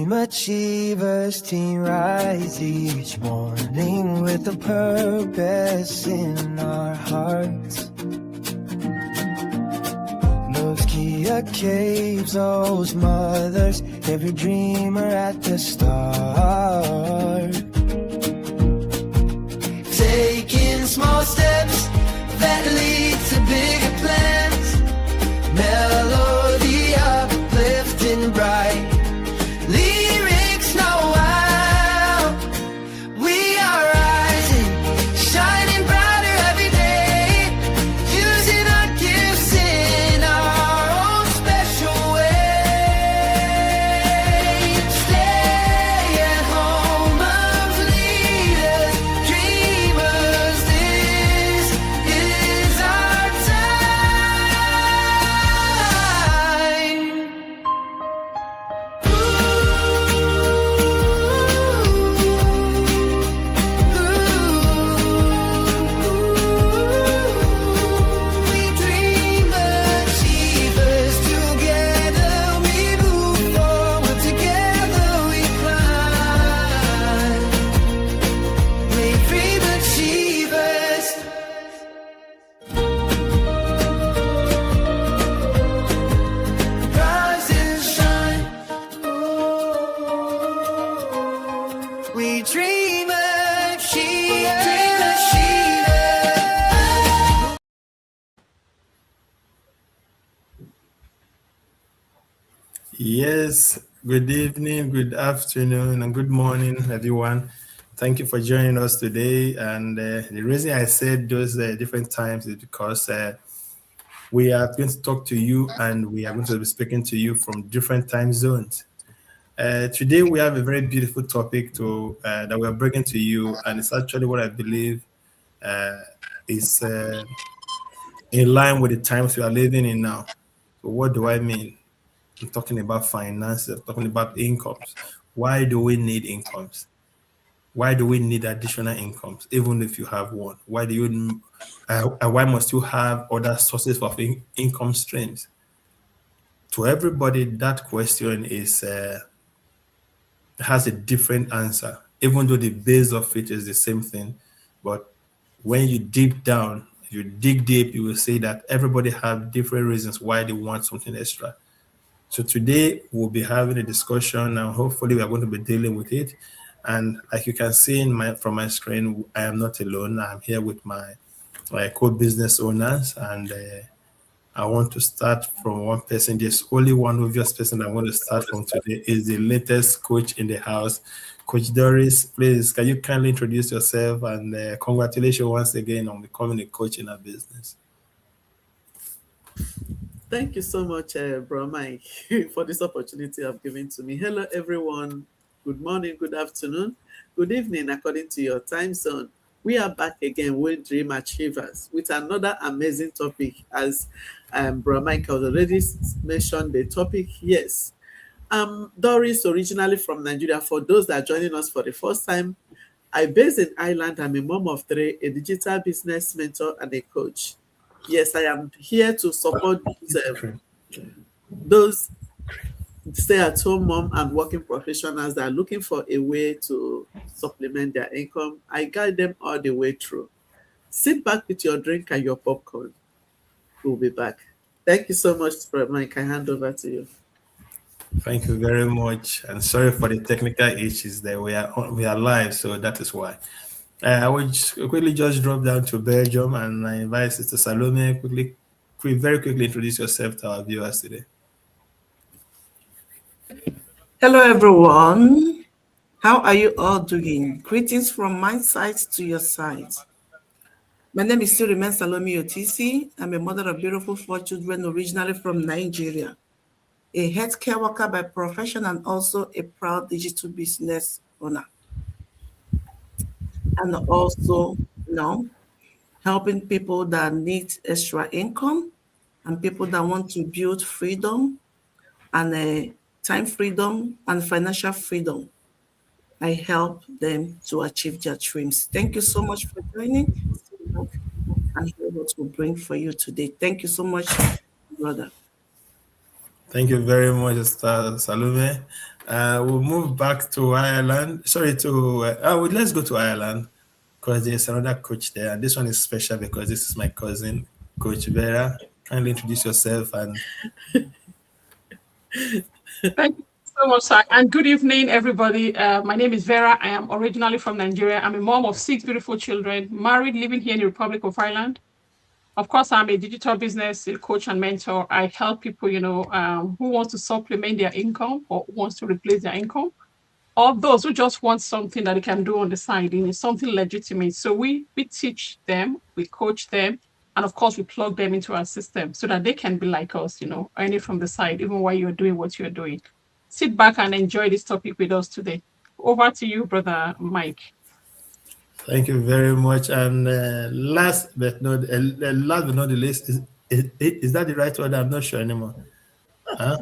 Dream Achievers team rise each morning with a purpose in our hearts. Those Kia Caves, those mothers, every dreamer at the start. Taking small steps that lead to bigger plans. Melody uplifting bright. Lyrics know how. We are rising, shining brighter every day. Using our gifts in our own special way. Stay at home of leaders, dreamers. This is our time. We dream achievers, together we move forward, together we climb. We dream achievers. Rise and shine. We dream achievers. Yes, good evening, good afternoon, and good morning, everyone. Thank you for joining us today. And the reason I said those different times is because we are going to talk to you and we are going to be speaking to you from different time zones. Today, we have a very beautiful topic that we are bringing to you, and it's actually what I believe is in line with the times we are living in now. So, what do I mean? I'm talking about finances, I'm talking about incomes. Why do we need incomes? Why do we need additional incomes, even if you have one? Why must you have other sources of income streams? To everybody, that question has a different answer, even though the base of it is the same thing. But when you dig down, you dig deep, you will see that everybody have different reasons why they want something extra. So today we'll be having a discussion, and hopefully we are going to be dealing with it. And like you can see from my screen, I am not alone. I'm here with my co-business owners, and I want to start from one person. There's only one obvious person I want to start from today is the latest coach in the house, Coach Doris. Please, can you kindly introduce yourself, and congratulations once again on becoming a coach in our business. Thank you so much, Bro Mike, for this opportunity you've given to me. Hello, everyone. Good morning, good afternoon, good evening, according to your time zone. We are back again with Dream Achievers with another amazing topic. As Bro Mike has already mentioned the topic, yes. Doris, originally from Nigeria. For those that are joining us for the first time, I'm based in Ireland. I'm a mom of three, a digital business mentor, and a coach. Yes, I am here to support those stay-at-home mom and working professionals that are looking for a way to supplement their income. I guide them all the way through. Sit back with your drink and your popcorn. We'll be back. Thank you so much, Mike. I hand over to you. Thank you very much, and sorry for the technical issues there. We are live, so that is why. I will quickly just drop down to Belgium, and I invite Sister Salome very quickly introduce yourself to our viewers today. Hello, everyone. How are you all doing? Greetings from my side to your side. My name is still remains Salome Otisi. I'm a mother of beautiful 4 children, originally from Nigeria, a healthcare worker by profession, and also a proud digital business owner. And also, helping people that need extra income and people that want to build freedom and time freedom and financial freedom. I help them to achieve their dreams. Thank you so much for joining. And hear what we'll bring for you today. Thank you so much, brother. Thank you very much, Salome. We'll move back to Ireland. Sorry, let's go to Ireland because there's another coach there. And this one is special because this is my cousin, Coach Vera. Kindly introduce yourself and Thank you so much, sir. And good evening, everybody. My name is Vera. I am originally from Nigeria. I'm a mom of 6 beautiful children, married, living here in the Republic of Ireland. Of course, I'm a digital business coach and mentor. I help people, who want to supplement their income or wants to replace their income, or those who just want something that they can do on the side, something legitimate. So we teach them, we coach them, and of course, we plug them into our system so that they can be like us, earning from the side, even while you're doing what you're doing. Sit back and enjoy this topic with us today. Over to you, Brother Mike. thank you very much. And last but not the least, is that the right word? I'm not sure anymore. Huh?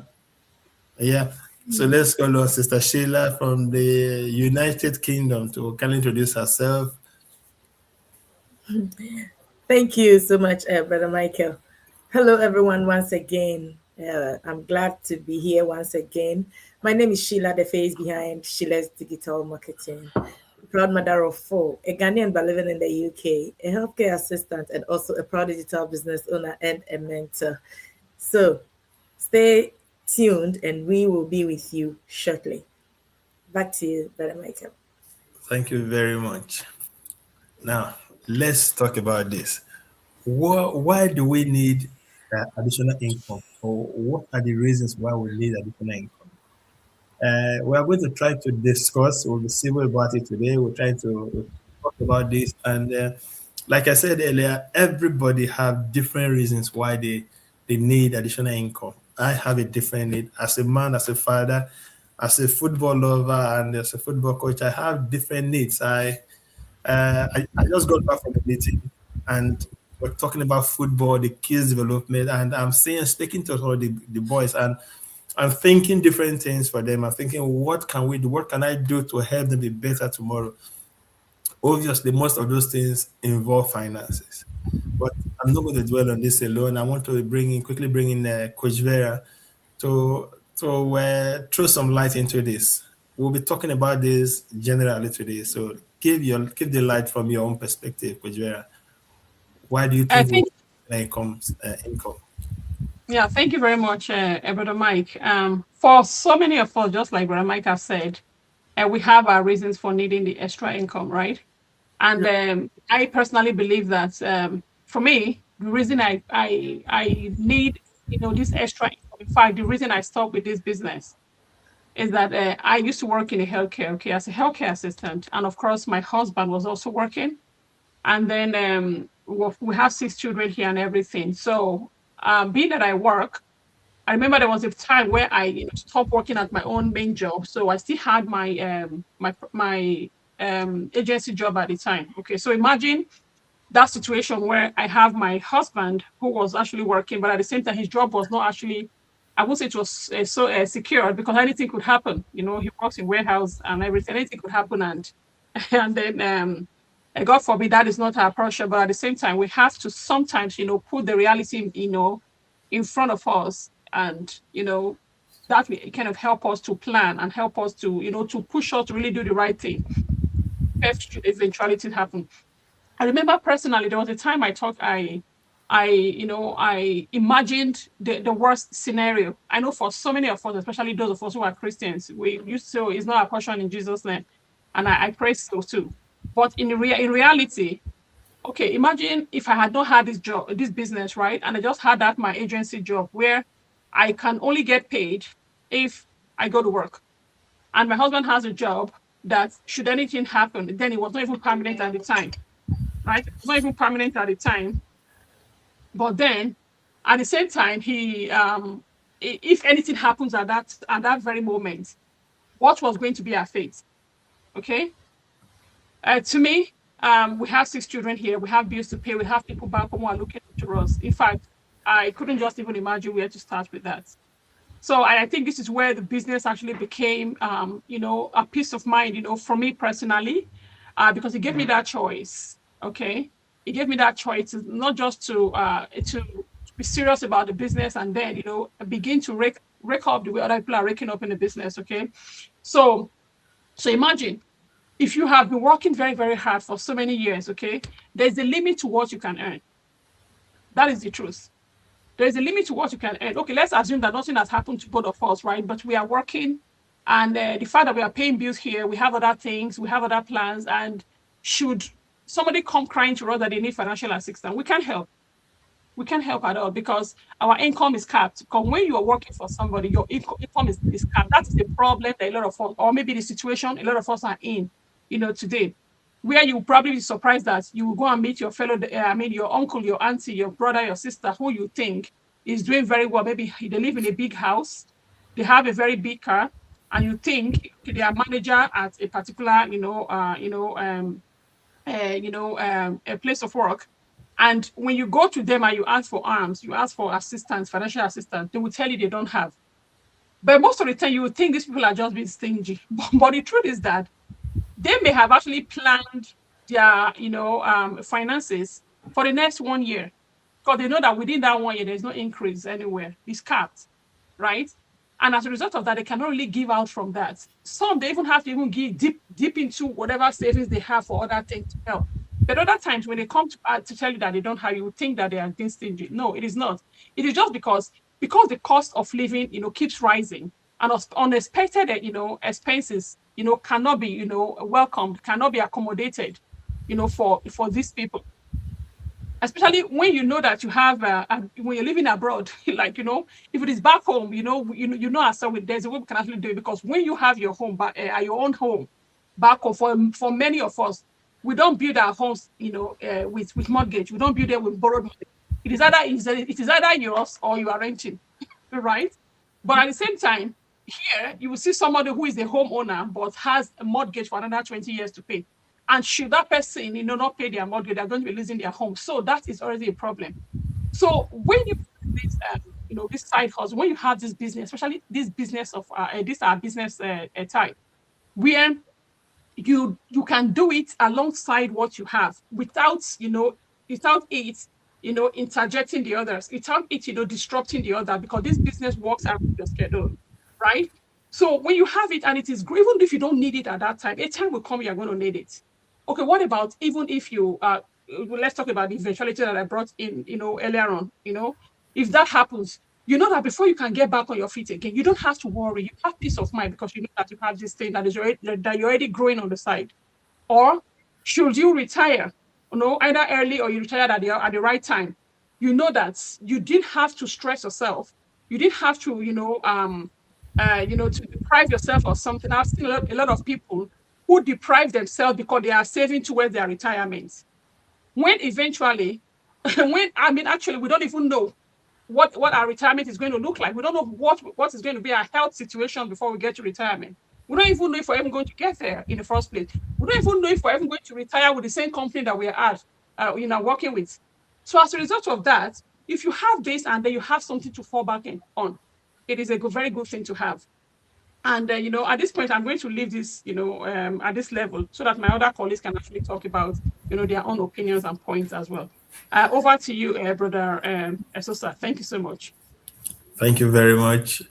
Yeah. So let's call on Sister Sheila from the United Kingdom to kindly introduce herself. Thank you so much, Brother Michael. Hello, everyone, once again. I'm glad to be here once again. My name is Sheila, the face behind Sheila's Digital Marketing. Proud mother of 4, a Ghanaian but living in the UK, a healthcare assistant, and also a proud digital business owner and a mentor. So stay tuned and we will be with you shortly. Back to you, Brother Michael. Thank you very much. Now, let's talk about this. Why do we need additional income? Or what are the reasons why we need additional income? We are going to try to discuss, we'll be civil about it today. We're trying to talk about this. And like I said earlier, everybody have different reasons why they need additional income. I have a different need. As a man, as a father, as a football lover, and as a football coach, I have different needs. I just got back from the meeting and we're talking about football, the kids' development, and I'm speaking to all the boys, and I'm thinking different things for them. I'm thinking, what can we do? What can I do to help them be better tomorrow? Obviously, most of those things involve finances, but I'm not going to dwell on this alone. I want to quickly bring in Coach Vera to throw some light into this. We'll be talking about this generally today. So give the light from your own perspective, Coach Vera. Why do you think income? Yeah, thank you very much, Brother Mike. For so many of us, just like Brother Mike has said, we have our reasons for needing the extra income, right? And I personally believe that for me, the reason I need this extra income, in fact, the reason I stopped with this business is that I used to work in a healthcare, as a healthcare assistant, and of course my husband was also working, and then we have 6 children here and everything. So being that I work, I remember there was a time where I stopped working at my own main job, so I still had my my agency job at the time. Okay, so imagine that situation where I have my husband who was actually working, but at the same time his job was not actually, I would say it was so secure, because anything could happen. He works in warehouse and everything, anything could happen, and then God forbid that is not our portion. But at the same time, we have to sometimes put the reality in front of us, and that will kind of help us to plan and help us to to push us to really do the right thing if eventuality happen. I remember personally there was a time I imagined the worst scenario. I know for so many of us, especially those of us who are Christians, we used to, it's not our portion in Jesus' name, and I pray so too. But in reality, okay, imagine if I had not had this job, this business, right, and I just had that my agency job where I can only get paid if I go to work, and my husband has a job that should anything happen, then it was not even permanent at the time, right? It was not even permanent at the time. But then, at the same time, he, if anything happens at that very moment, what was going to be our fate? Okay. To me, we have 6 children here. We have bills to pay. We have people back home who are looking to us. In fact, I couldn't just even imagine where to start with that. So I think this is where the business actually became, a peace of mind, for me personally, because it gave me that choice. Okay. It gave me that choice, not just to be serious about the business and then, begin to rake up the way other people are raking up in the business. Okay, so imagine if you have been working very, very hard for so many years. Okay, there's a limit to what you can earn. That is the truth. There is a limit to what you can earn. Okay, let's assume that nothing has happened to both of us, right? But we are working, and the fact that we are paying bills here, we have other things, we have other plans, and should somebody come crying to us that they need financial assistance, we can't help. We can't help at all because our income is capped. Because when you are working for somebody, your income is capped. That is the problem that a lot of us, or maybe the situation a lot of us are in, today, where you probably be surprised that you will go and meet your fellow, your uncle, your auntie, your brother, your sister, who you think is doing very well. Maybe they live in a big house, they have a very big car, and you think they are manager at a particular, a place of work. And when you go to them and you ask for arms, you ask for assistance, financial assistance, they will tell you they don't have. But most of the time, you would think these people are just being stingy. But the truth is that they may have actually planned their, finances for the next 1 year, because they know that within that 1 year, there's no increase anywhere. It's capped, right? And as a result of that, they cannot really give out from that. Some, they even have to even give deep into whatever savings they have for other things to help. But other times when they come to tell you that they don't have, you would think that they are being stingy. No, it is not. It is just because the cost of living, keeps rising, and unexpected, expenses, cannot be, welcomed, cannot be accommodated, for these people. Especially when you know that you have, when you're living abroad, like, if it is back home, as so there's a way we can actually do it, because when you have your home back, your own home back home, for many of us, we don't build our homes, with mortgage. We don't build it with borrowed money. It is either yours or you are renting, right? But at the same time, here you will see somebody who is a homeowner but has a mortgage for another 20 years to pay. And should that person, not pay their mortgage, they're going to be losing their home. So that is already a problem. So when you this, this side hustle, when you have this business, especially this business of this our business type, where you can do it alongside what you have without it interjecting the others, without it disrupting the other, because this business works out with your schedule, right? So when you have it and it is great, even if you don't need it at that time, a time will come you're going to need it. Okay, what about even if you let's talk about the eventuality that I brought in earlier on. If that happens, you know that before you can get back on your feet again, you don't have to worry. You have peace of mind because you know that you have this thing that you're already growing on the side. Or should you retire, either early or you retire at the right time, you know that you didn't have to stress yourself. You didn't have to, to deprive yourself of something. I've seen a lot of people who deprive themselves because they are saving towards their retirement. When eventually, actually, we don't even know what our retirement is going to look like. We don't know what is going to be our health situation before we get to retirement. We don't even know if we're even going to get there in the first place. We don't even know if we're even going to retire with the same company that we're at, working with. So as a result of that, if you have this and then you have something to fall back on, it is a very good thing to have. And, at this point, I'm going to leave this, at this level so that my other colleagues can actually talk about, their own opinions and points as well. Over to you, Brother Esosa. Thank you so much. Thank you very much.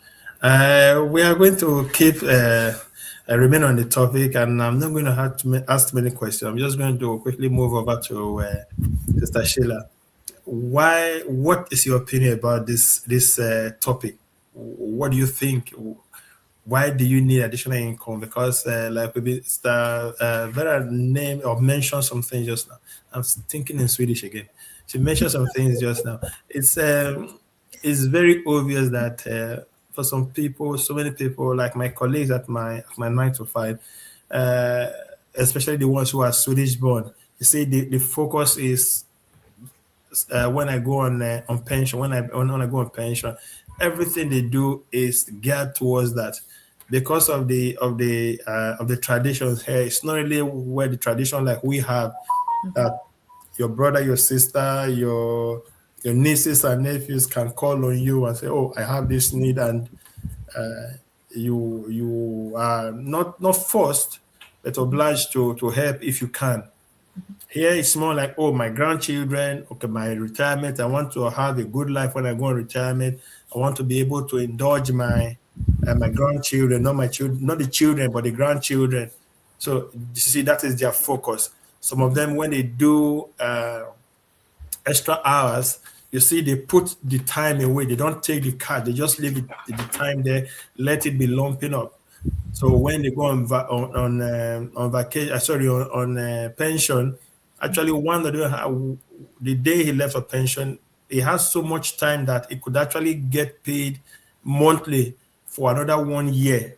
We are going to keep remain on the topic, and I'm not going to have to ask many questions. I'm just going to quickly move over to Sister Sheila. What is your opinion about this topic? What do you think? Why do you need additional income? Because like maybe Vera named or mentioned some things just now. I'm thinking in Swedish again. She mentioned some things just now. It's very obvious that for some people, so many people, like my colleagues at my 9 to 5, especially the ones who are Swedish born, you see the focus is when I go on pension, when I go on pension, everything they do is geared towards that. Because of the traditions here, it's not really where the tradition like we have that your brother, your sister, your nieces and nephews can call on you and say, "Oh, I have this need," and you are not forced but obliged to help if you can. Here it's more like, oh, my grandchildren, okay, my retirement. I want to have a good life when I go on retirement. I want to be able to indulge my grandchildren, not my children, not the children, but the grandchildren. So you see, that is their focus. Some of them, when they do extra hours, you see, they put the time away. They don't take the card. They just leave the time there, let it be lumping up. So when they go on vacation, sorry, on pension, actually one of them, the day he left for pension, he has so much time that he could actually get paid monthly for another 1 year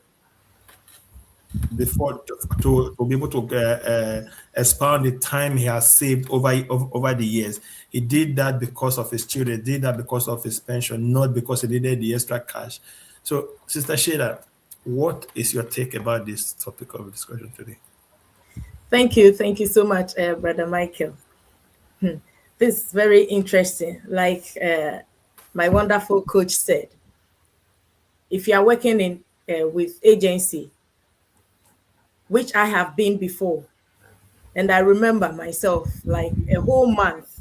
before to be able to expound the time he has saved over the years. He did that because of his children, did that because of his pension, not because he needed the extra cash. So, Sister Sheila, what is your take about this topic of discussion today? Thank you so much, Brother Michael. This is very interesting. Like my wonderful coach said, if you are working in with agency, which I have been before, and I remember myself like a whole month,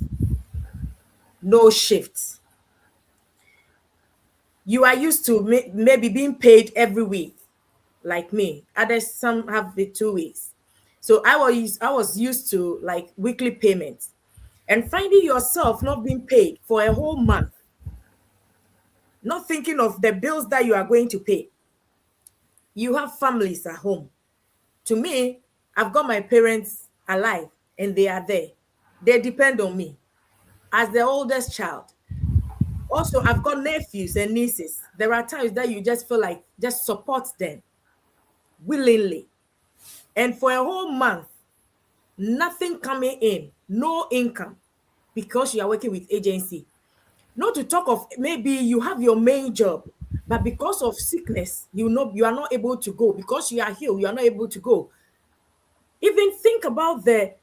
no shifts. You are used to maybe being paid every week, like me. Others, some have the 2 weeks. So I was used to like weekly payments, and finding yourself not being paid for a whole month, not thinking of the bills that you are going to pay. You have families at home. To me, I've got my parents alive and they are there. They depend on me as the oldest child. Also, I've got nephews and nieces. There are times that you just feel like just support them willingly. And for a whole month, nothing coming in, no income, because you are working with agency. Not to talk of maybe you have your main job, but because of sickness, you are not able to go. Because you are healed, you are not able to go. Even think about the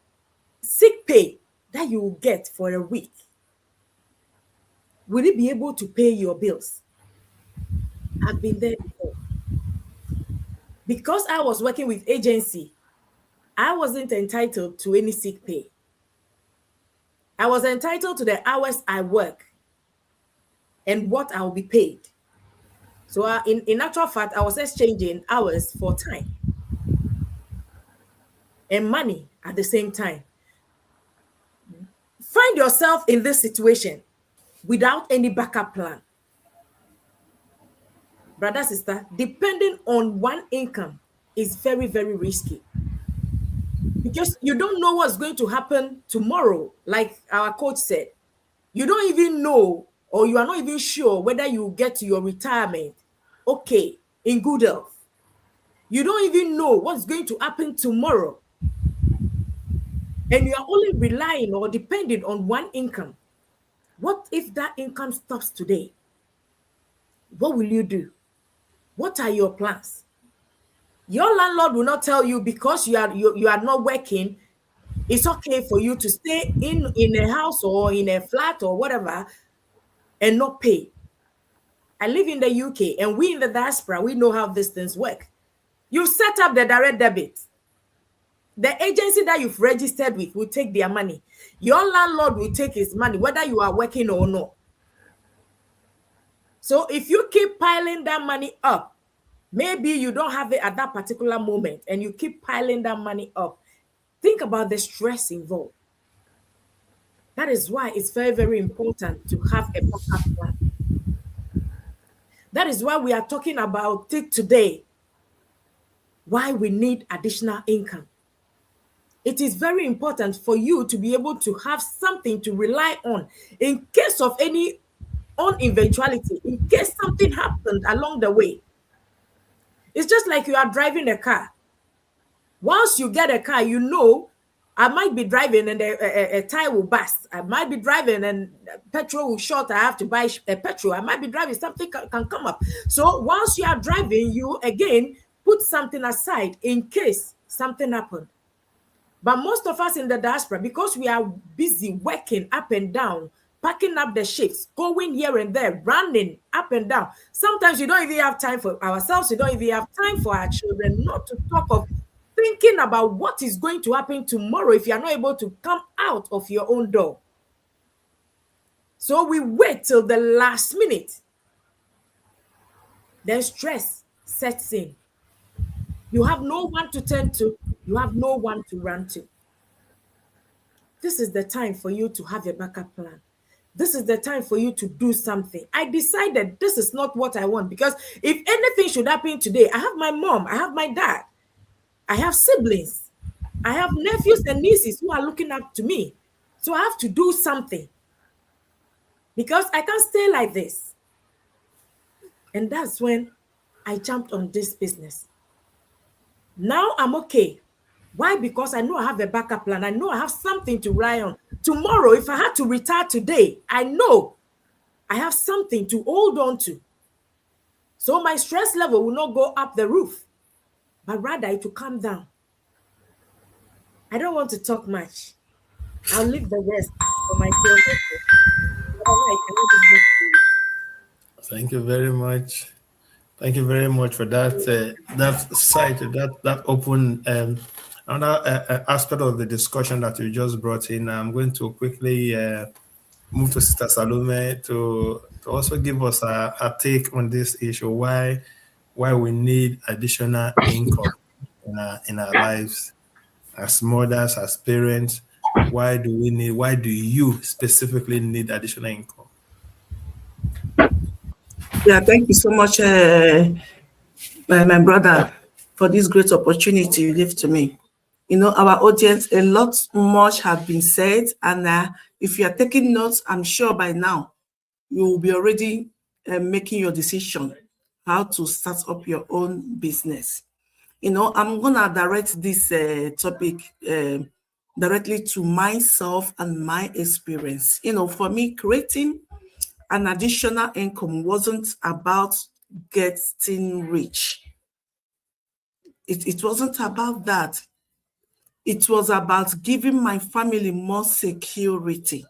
sick pay that you will get for a week. Will you be able to pay your bills? I've been there before. Because I was working with agency, I wasn't entitled to any sick pay. I was entitled to the hours I work and what I will be paid. So in actual fact, I was exchanging hours for time and money at the same time. Find yourself in this situation without any backup plan. Brother, sister, depending on one income is very, very risky. Because you don't know what's going to happen tomorrow, like our coach said. You don't even know, or you are not even sure whether you get to your retirement okay, in good health. You don't even know what's going to happen tomorrow. And you are only relying or depending on one income. What if that income stops today? What will you do? What are your plans? Your landlord will not tell you because you are not working, it's okay for you to stay in a house or in a flat or whatever and not pay. I live in the UK, and we in the diaspora, we know how these things work. You set up the direct debit. The agency that you've registered with will take their money. Your landlord will take his money, whether you are working or not. So if you keep piling that money up, maybe you don't have it at that particular moment, and you keep piling that money up, think about the stress involved. That is why it's very, very important to have a backup plan. That is why we are talking about it today, why we need additional income. It is very important for you to be able to have something to rely on in case of any eventuality, in case something happened along the way. It's just like you are driving a car. Once you get a car, you know, I might be driving and a tire will burst. I might be driving and petrol will short. I have to buy a petrol. I might be driving, something can come up. So once you are driving, you again put something aside in case something happened. But most of us in the diaspora, because we are busy working up and down, packing up the shifts, going here and there, running up and down. Sometimes you don't even have time for ourselves. We don't even have time for our children, not to talk of thinking about what is going to happen tomorrow if you are not able to come out of your own door. So we wait till the last minute. Then stress sets in. You have no one to turn to. You have no one to run to. This is the time for you to have a backup plan. This is the time for you to do something. I decided this is not what I want, because if anything should happen today, I have my mom, I have my dad, I have siblings, I have nephews and nieces who are looking up to me. So I have to do something, because I can't stay like this. And that's when I jumped on this business. Now I'm okay. Why? Because I know I have a backup plan. I know I have something to rely on. Tomorrow, if I had to retire today, I know I have something to hold on to. So my stress level will not go up the roof, but rather it will come down. I don't want to talk much. I'll leave the rest for my children. Thank you very much. Thank you very much for that. That side, that open. Another aspect of the discussion that you just brought in. I'm going to quickly move to Sister Salome to also give us a take on this issue. Why we need additional income in our lives as mothers, as parents. Why do you specifically need additional income? Yeah, thank you so much, my brother, for this great opportunity you give to me. You know, our audience, a lot much have been said, and if you are taking notes, I'm sure by now you will be already making your decision how to start up your own business. You know, I'm gonna direct this topic directly to myself and my experience. You know, for me, creating an additional income wasn't about getting rich. It wasn't about that. It was about giving my family more security,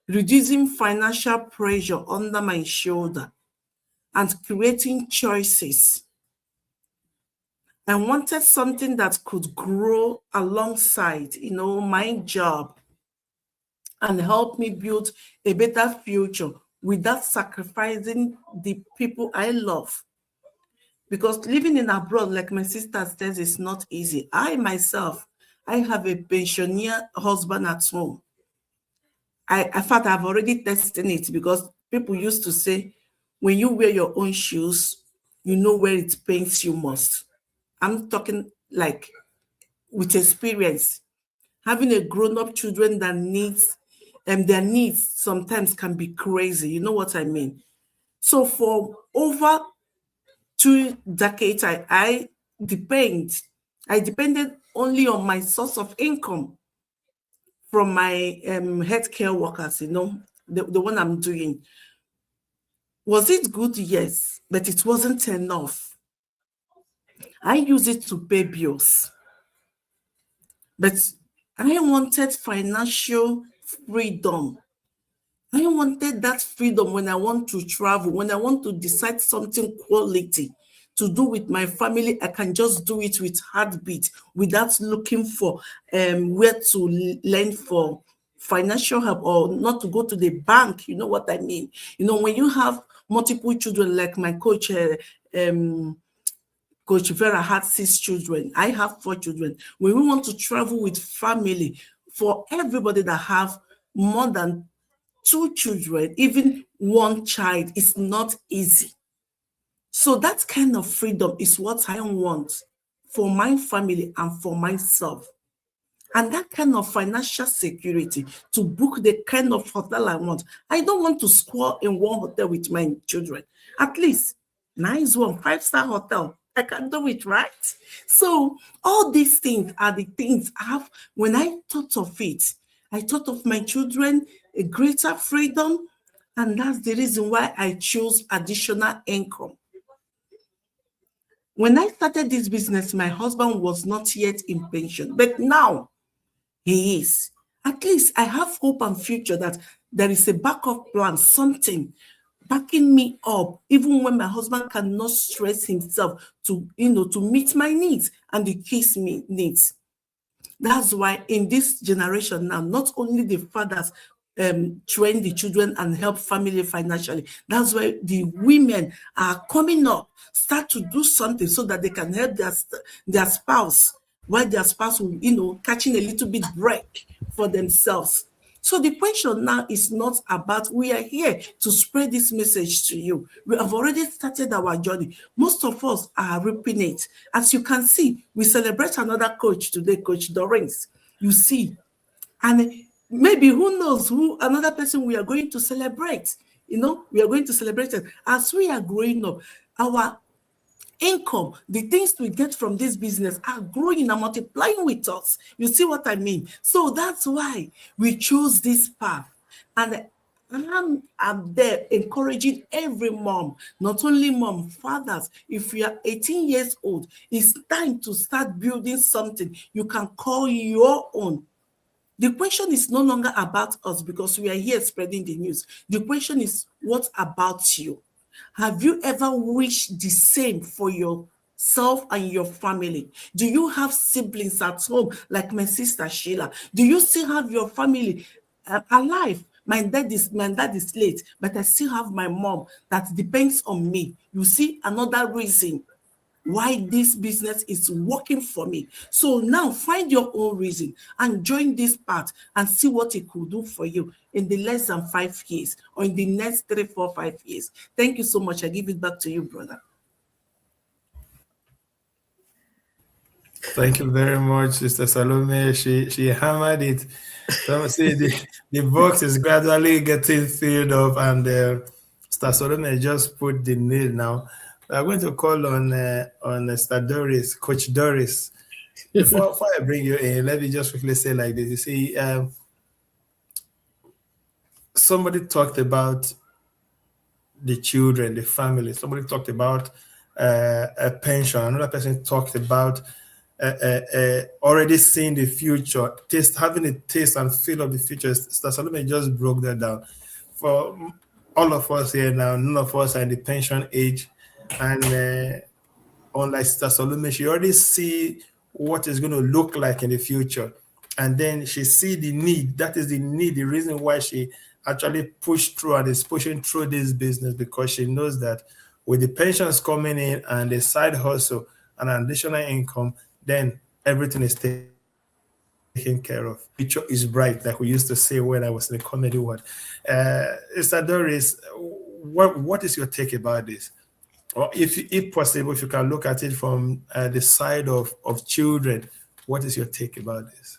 reducing financial pressure under my shoulder, and creating choices. I wanted something that could grow alongside, you know, my job and help me build a better future without sacrificing the people I love. Because living in abroad, like my sister says, is not easy. I myself, I have a pensioner husband at home. In fact, I've already tested it, because people used to say, when you wear your own shoes, you know where it pains you most. I'm talking like with experience. Having a grown-up children that needs, their needs sometimes can be crazy. You know what I mean? So for over 2 decades, I depended only on my source of income from my healthcare workers, you know, the one I'm doing. Was it good? Yes, but it wasn't enough. I use it to pay bills. But I wanted financial freedom. I wanted that freedom when I want to travel, when I want to decide something quality to do with my family. I can just do it with heartbeat without looking for where to lend for financial help, or not to go to the bank. You know what I mean? You know, when you have multiple children, like my coach, Coach Vera had 6 children. I have 4 children. When we want to travel with family, for everybody that have more than 2 children, even 1 child, is not easy. So that kind of freedom is what I want for my family and for myself. And that kind of financial security to book the kind of hotel I want. I don't want to squat in one hotel with my children. At least nice one, 5-star hotel. I can do it, right? So all these things are the things I have. When I thought of it, I thought of my children, a greater freedom, and that's the reason why I chose additional income. When I started this business, my husband was not yet in pension, but now he is. At least I have hope and future that there is a backup plan, something backing me up, even when my husband cannot stress himself to, to meet my needs and the kids' needs. That's why in this generation now, not only the fathers train the children and help family financially. That's why the women are coming up, start to do something so that they can help their spouse, while their spouse will, catching a little bit break for themselves. So the question now is not about, we are here to spread this message to you. We have already started our journey. Most of us are reaping it. As you can see, we celebrate another coach today, Coach Dorings. You see, and maybe who knows who another person we are going to celebrate. We are going to celebrate it. As we are growing up, our income, the things we get from this business are growing and multiplying with us. You see what I mean? So that's why we chose this path. And I'm there encouraging every mom, not only mom, fathers. If you are 18 years old, it's time to start building something you can call your own. The question is no longer about us because we are here spreading the news. The question is, what about you? Have you ever wished the same for yourself and your family? Do you have siblings at home like my sister Sheila? Do you still have your family alive? My dad is late, but I still have my mom that depends on me. You see, another reason why this business is working for me. So now find your own reason and join this path and see what it could do for you in the less than 5 years or in the next 3, 4, 5 years. Thank you so much. I give it back to you, brother. Thank you very much, Sister Salome. She hammered it. So see, the box is gradually getting filled up, and Sister Salome just put the nail now. We are going to call on Sister Doris, Coach Doris. Before I bring you in, let me just quickly say like this. You see, somebody talked about the children, the family. Somebody talked about a pension. Another person talked about already seeing the future, having a taste and feel of the future. Sister Salome just broke that down. For all of us here now, none of us are in the pension age. And unlike Sister Salome, she already see what it's going to look like in the future. And then she see the need. That is the need, the reason why she actually pushed through and is pushing through this business, because she knows that with the pensions coming in and the side hustle and additional income, then everything is taken care of. Future is bright, like we used to say when I was in the comedy world. Sister Doris, what is your take about this? Or if possible, if you can look at it from the side of children, what is your take about this?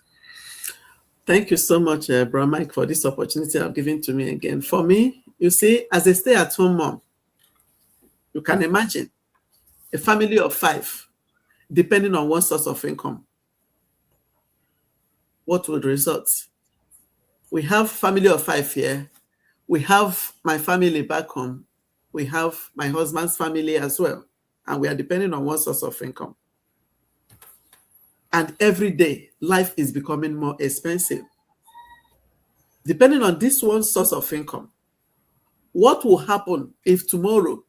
Thank you so much, Bro Mike, for this opportunity I've given to me again. For me, you see, as a stay-at-home mom, you can imagine a family of 5, depending on one source of income. What would result? We have family of 5 here. We have my family back home. We have my husband's family as well. And we are depending on one source of income. And every day, life is becoming more expensive. Depending on this one source of income, what will happen if tomorrow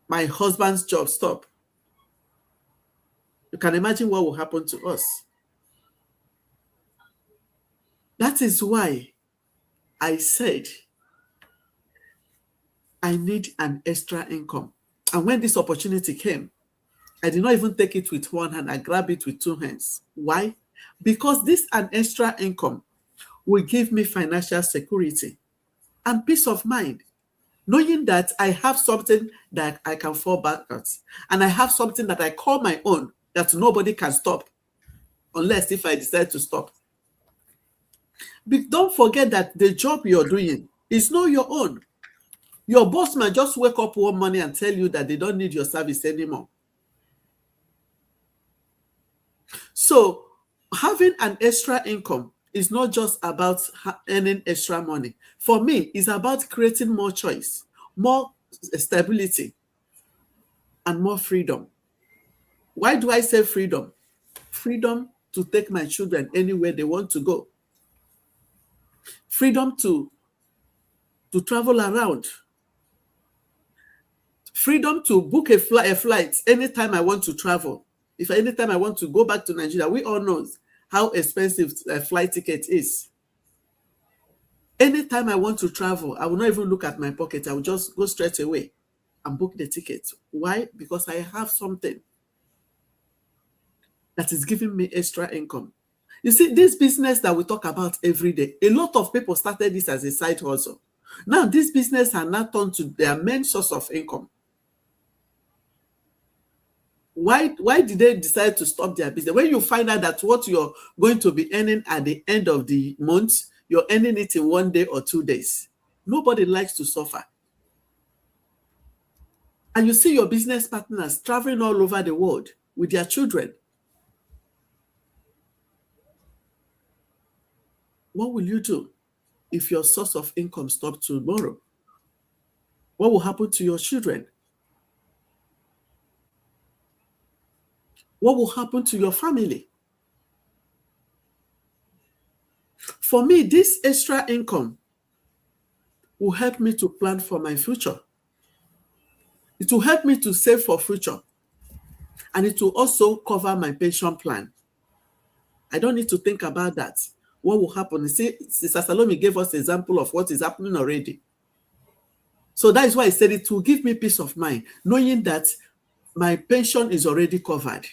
my husband's job stops? You can imagine what will happen to us. That is why I said I need an extra income. And when this opportunity came, I did not even take it with one hand. I grabbed it with 2 hands. Why? Because this an extra income will give me financial security and peace of mind, knowing that I have something that I can fall back at, and I have something that I call my own that nobody can stop, unless if I decide to stop. But don't forget that the job you're doing is not your own. Your boss might just wake up one morning and tell you that they don't need your service anymore. So having an extra income is not just about earning extra money. For me, it's about creating more choice, more stability, and more freedom. Why do I say freedom? Freedom to take my children anywhere they want to go. Freedom to travel around freedom to book a flight anytime I want to travel. If anytime I want to go back to Nigeria, we all know how expensive a flight ticket is. Anytime I want to travel, I will not even look at my pocket. I will just go straight away and book the ticket. Why? Because I have something that is giving me extra income. You see, this business that we talk about every day, a lot of people started this as a side hustle. Now, this business has now turned to their main source of income. Why did they decide to stop their business? When you find out that what you're going to be earning at the end of the month, you're earning it in 1 day or 2 days. Nobody likes to suffer. And you see your business partners traveling all over the world with their children. What will you do if your source of income stops tomorrow? What will happen to your children? What will happen to your family? For me, this extra income will help me to plan for my future. It will help me to save for future. And it will also cover my pension plan. I don't need to think about that. What will happen? You see, Sister Salome gave us an example of what is happening already. So that is why I said it will give me peace of mind, knowing that my pension is already covered.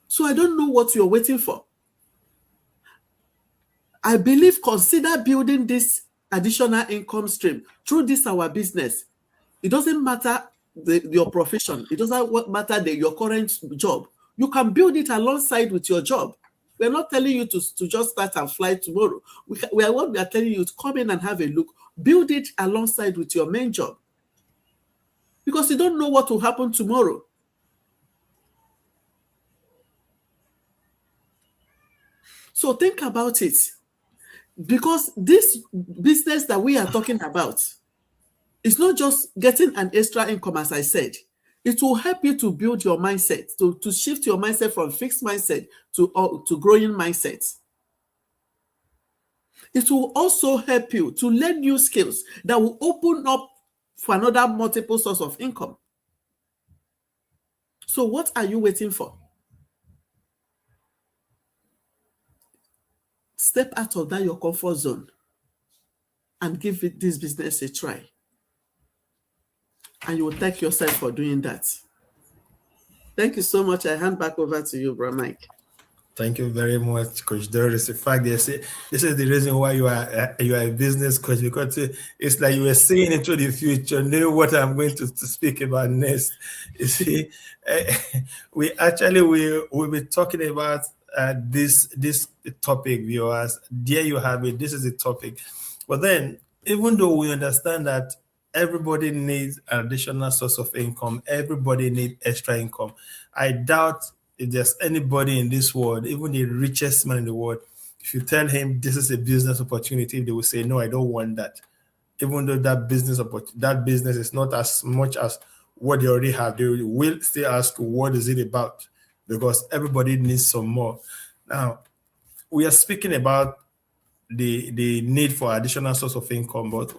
So I don't know what you're waiting for. I believe consider building this additional income stream through this our business. It doesn't matter your profession. It doesn't matter your current job. You can build it alongside with your job. We're not telling you to just start and fly tomorrow. We are telling you to come in and have a look. Build it alongside with your main job. Because you don't know what will happen tomorrow. So think about it. Because this business that we are talking about is not just getting an extra income, as I said. It will help you to build your mindset, to shift your mindset from fixed mindset to growing mindset. It will also help you to learn new skills that will open up for another multiple source of income. So what are you waiting for? Step out of your comfort zone and give this business a try. And you will thank yourself for doing that. Thank you so much. I hand back over to you, Bro Mike. Thank you very much, Coach Doris. In fact, this is the reason why you are a business coach, because it's like you were seeing into the future, know what I'm going to speak about next. You see, we'll be talking about this topic, viewers. There you have it. This is the topic. But then, even though we understand that everybody needs an additional source of income, everybody needs extra income, I doubt if there's anybody in this world, even the richest man in the world, if you tell him this is a business opportunity, they will say, no, I don't want that. Even though that business is not as much as what they already have, they will still ask, what is it about? Because everybody needs some more. Now, we are speaking about the need for additional source of income, but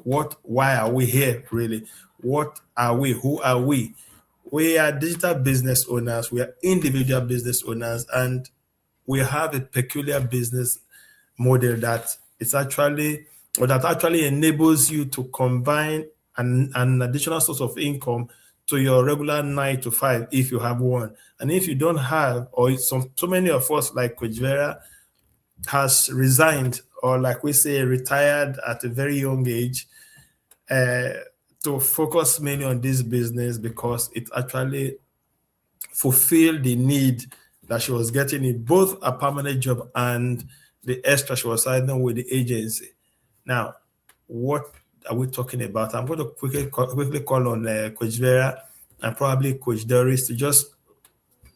why are we here really? What are we? Who are we? We are digital business owners, we are individual business owners, and we have a peculiar business model that actually enables you to combine an additional source of income to your regular 9 to 5 if you have one. And if you don't have, or so many of us, like Coach Vera, has resigned, or like we say, retired at a very young age, to focus mainly on this business because it actually fulfilled the need that she was getting in both a permanent job and the extra she was signing with the agency. Now, what are we talking about? I'm going to quickly call on Coach Vera and probably Coach Doris to just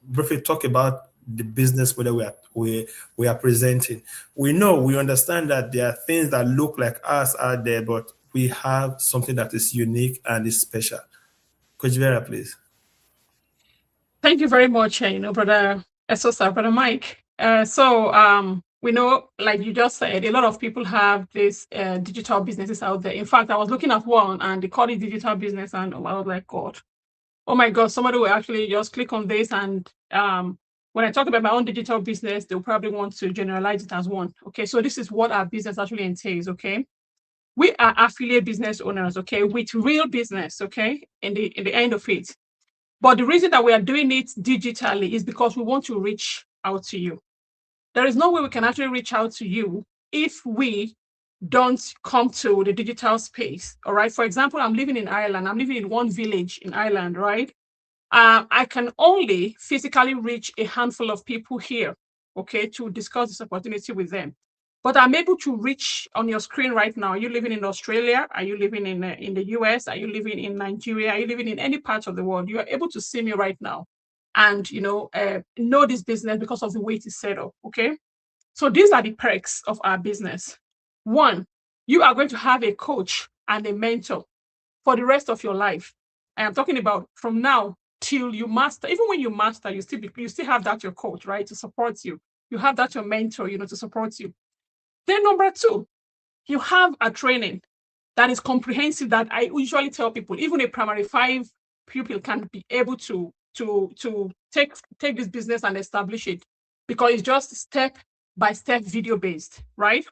briefly talk about the business model we are presenting. We understand that there are things that look like us out there, but we have something that is unique and is special. Coach Vera, please. Thank you very much, Brother Esosa, Brother Mike. We we know, like you just said, a lot of people have these digital businesses out there. In fact, I was looking at one and they called it digital business, and I was like, God, oh my God, somebody will actually just click on this. And when I talk about my own digital business, they'll probably want to generalize it as one. Okay, so this is what our business actually entails. Okay, we are affiliate business owners. Okay, with real business. Okay, in the end of it. But the reason that we are doing it digitally is because we want to reach out to you. There is no way we can actually reach out to you if we don't come to the digital space. All right. For example, I'm living in Ireland. I'm living in one village in Ireland, right? I can only physically reach a handful of people here, okay, to discuss this opportunity with them. But I'm able to reach on your screen right now. Are you living in Australia? Are you living in the US? Are you living in Nigeria? Are you living in any part of the world? You are able to see me right now and, know this business because of the way it is set up, okay? So these are the perks of our business. One, you are going to have a coach and a mentor for the rest of your life. I am talking about from now till you master. Even when you master, you still have that your coach, right, to support you. You have that your mentor, to support you. Then number two, you have a training that is comprehensive that I usually tell people, even a primary 5 pupil can be able to take this business and establish it, because it's just step-by-step video-based, right?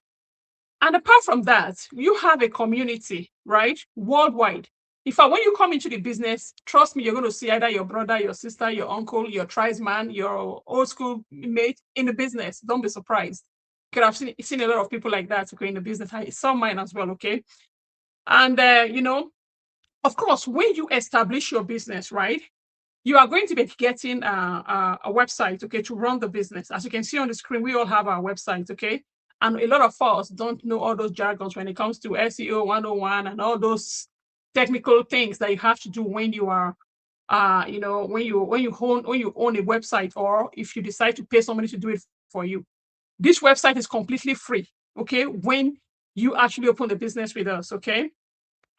And apart from that, you have a community, right, worldwide. When you come into the business, trust me, you're going to see either your brother, your sister, your uncle, your tribesman, your old school mate in the business. Don't be surprised. Because I've seen a lot of people like that, okay, in the business. I saw mine as well, okay? And, of course, when you establish your business, right, you are going to be getting a website, okay, to run the business. As you can see on the screen, we all have our website, okay? And a lot of us don't know all those jargons when it comes to SEO 101 and all those technical things that you have to do when you are, when you own a website, or if you decide to pay somebody to do it for you. This website is completely free, okay, when you actually open the business with us, okay?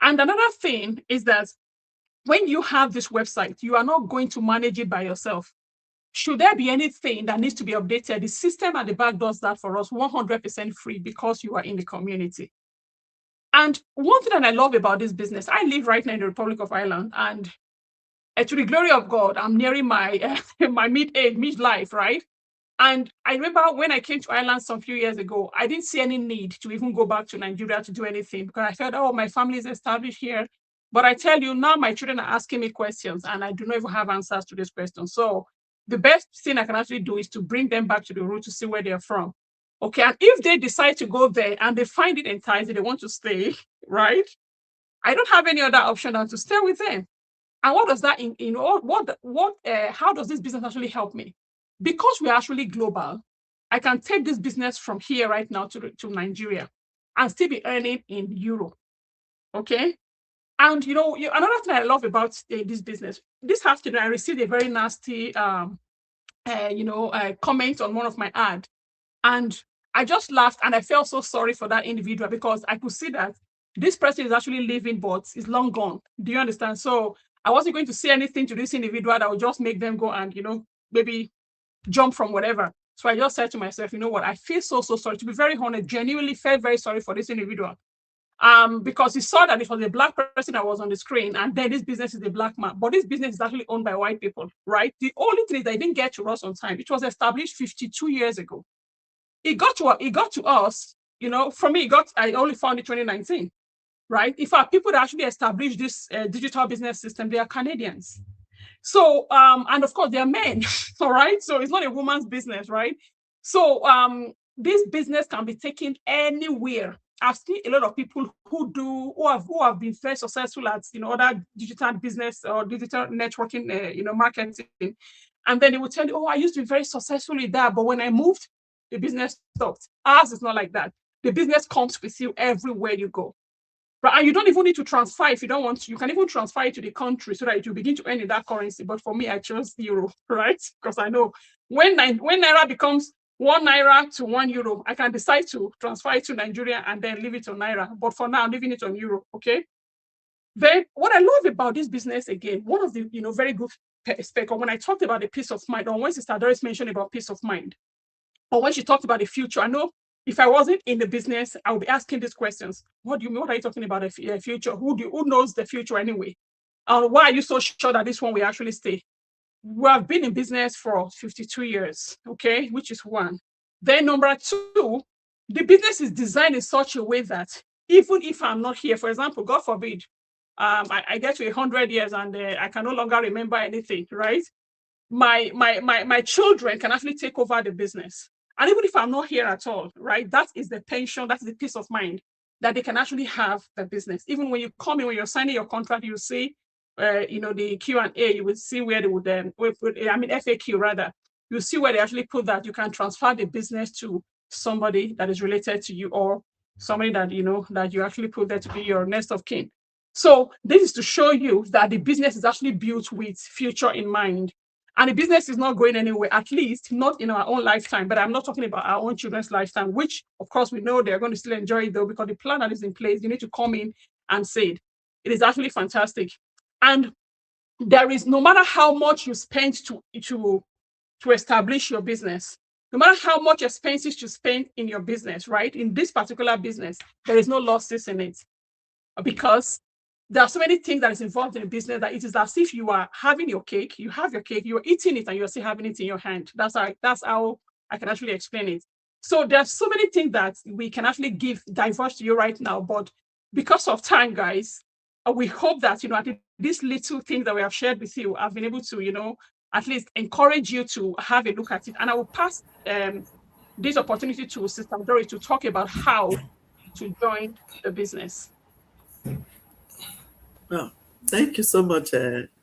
And another thing is that when you have this website, you are not going to manage it by yourself. Should there be anything that needs to be updated, the system at the back does that for us 100% free, because you are in the community. And one thing that I love about this business, I live right now in the Republic of Ireland, and to the glory of God, I'm nearing my my midlife, right? And I remember when I came to Ireland some few years ago, I didn't see any need to even go back to Nigeria to do anything, because I felt, oh, my family is established here. But I tell you, now my children are asking me questions and I do not even have answers to these questions. So the best thing I can actually do is to bring them back to the root to see where they're from. Okay, and if they decide to go there and they find it enticing, they want to stay, right? I don't have any other option than to stay with them. And what does that, how does this business actually help me? Because we're actually global, I can take this business from here right now to Nigeria and still be earning in euro. Okay. And another thing I love about this business, this afternoon I received a very nasty comment on one of my ads. And I just laughed and I felt so sorry for that individual, because I could see that this person is actually living, but is long gone. Do you understand? So I wasn't going to say anything to this individual that would just make them go and, maybe jump from whatever. So I just said to myself, you know what? I feel so sorry. To be very honest, genuinely felt very sorry for this individual. Because he saw that it was a black person that was on the screen, and then this business is a black man. But this business is actually owned by white people, right? The only thing is they didn't get to us on time. It was established 52 years ago. It got to us, for me, I only found it 2019, right? If our people that actually established this digital business system, they are Canadians. So, and of course, they're men, all right? So it's not a woman's business, right? So this business can be taken anywhere. I've seen a lot of people who have been very successful at, other digital business or digital networking, marketing. And then they will tell you, oh, I used to be very successful with that, but when I moved, the business stopped. Ours is not like that. The business comes with you everywhere you go. Right? And you don't even need to transfer if you don't want to. You can even transfer it to the country so that it will begin to earn in that currency. But for me, I chose euro, right? Because I know when Naira becomes 1 Naira to 1 euro, I can decide to transfer it to Nigeria and then leave it on Naira. But for now, I'm leaving it on euro, okay? Then what I love about this business, again, one of the very good aspects, when I talked about the peace of mind, or when Sister Doris mentioned about peace of mind, But when she talked about the future, I know if I wasn't in the business, I would be asking these questions. What do you mean? What are you talking about? A future? Who knows the future anyway? Why are you so sure that this one will actually stay? We have been in business for 52 years, okay, which is one. Then number two, the business is designed in such a way that even if I'm not here, for example, God forbid, I get to 100 years and I can no longer remember anything, right? My children can actually take over the business. And even if I'm not here at all, right, that is the pension, that's the peace of mind that they can actually have the business. Even when you come in, when you're signing your contract, you see the Q&A, you will see where they would, FAQ rather, you see where they actually put that you can transfer the business to somebody that is related to you or somebody that, that you actually put there to be your next of kin. So this is to show you that the business is actually built with future in mind. And the business is not going anywhere, at least not in our own lifetime. But I'm not talking about our own children's lifetime, which, of course, we know they're going to still enjoy it, though, because the plan that is in place, you need to come in and say it. It is actually fantastic. And there is, no matter how much you spend to establish your business, no matter how much expenses you spend in your business, right? In this particular business, there is no losses in it because there are so many things that is involved in a business that it is as if you are having your cake, you have your cake, you're eating it, and you're still having it in your hand. That's how I can actually explain it. So there's so many things that we can actually diverse to you right now, but because of time, guys, we hope that, these little things that we have shared with you, I've been able to, at least encourage you to have a look at it. And I will pass this opportunity to Sister Dory to talk about how to join the business. Oh, thank you so much,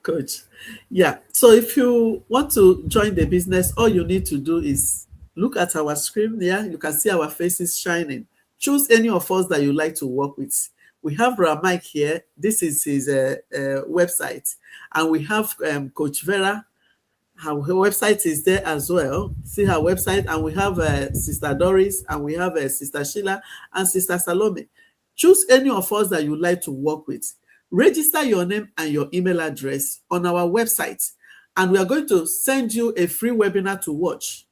Coach. Yeah, so if you want to join the business, all you need to do is look at our screen there. You can see our faces shining. Choose any of us that you like to work with. We have Mike here. This is his website. And we have Coach Vera. Her website is there as well. See her website. And we have Sister Doris, and we have Sister Sheila and Sister Salome. Choose any of us that you like to work with. Register your name and your email address on our website, and we are going to send you a free webinar to watch.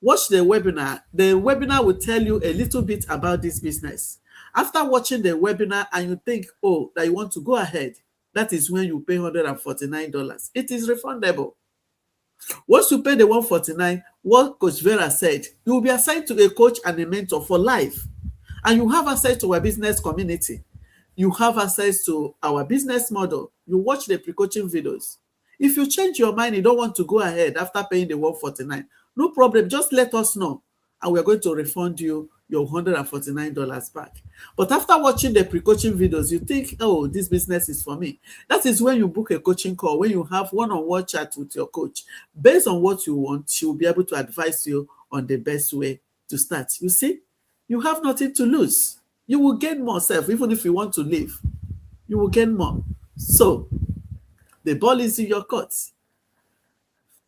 Watch the webinar. The webinar will tell you a little bit about this business. After watching the webinar and you think, oh, that you want to go ahead, that is when you pay $149. It is refundable. Once you pay the $149, what Coach Vera said, you will be assigned to a coach and a mentor for life, and you have access to our business community. You have access to our business model. You watch the pre-coaching videos. If you change your mind, you don't want to go ahead after paying the $149, no problem. Just let us know, and we're going to refund you your $149 back. But after watching the pre-coaching videos, you think, oh, this business is for me. That is when you book a coaching call, when you have one-on-one chat with your coach. Based on what you want, she will be able to advise you on the best way to start. You see, you have nothing to lose. You will gain more self. Even if you want to leave, you will gain more. So the ball is in your court.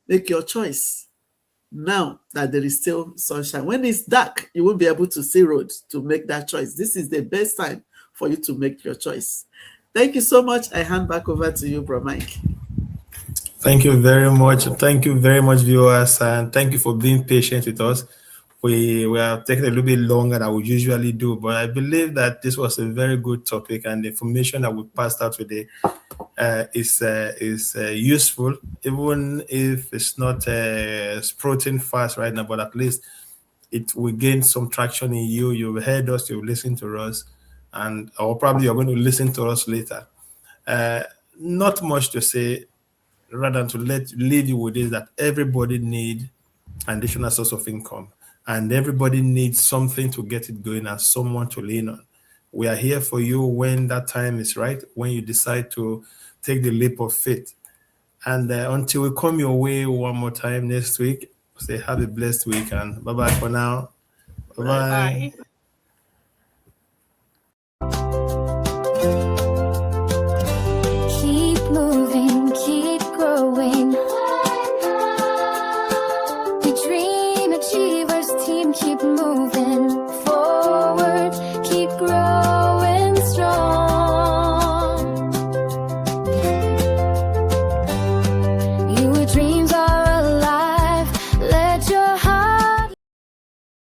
Make your choice now that there is still sunshine. When it's dark, you won't be able to see road to make that choice. This is the best time for you to make your choice. Thank you so much. I hand back over to you, Bro Mike. Thank you very much. Thank you very much, viewers, and thank you for being patient with us. We have taken a little bit longer than we usually do, but I believe that this was a very good topic, and the information that we passed out today is useful, even if it's not sprouting fast right now, but at least it will gain some traction in you. You've heard us, you've listened to us, or probably you're going to listen to us later. Not much to say, rather than to leave you with this, that everybody needs an additional source of income. And everybody needs something to get it going and someone to lean on. We are here for you when that time is right, when you decide to take the leap of faith. And until we come your way one more time next week, say have a blessed week and bye-bye for now. Bye-bye. Bye.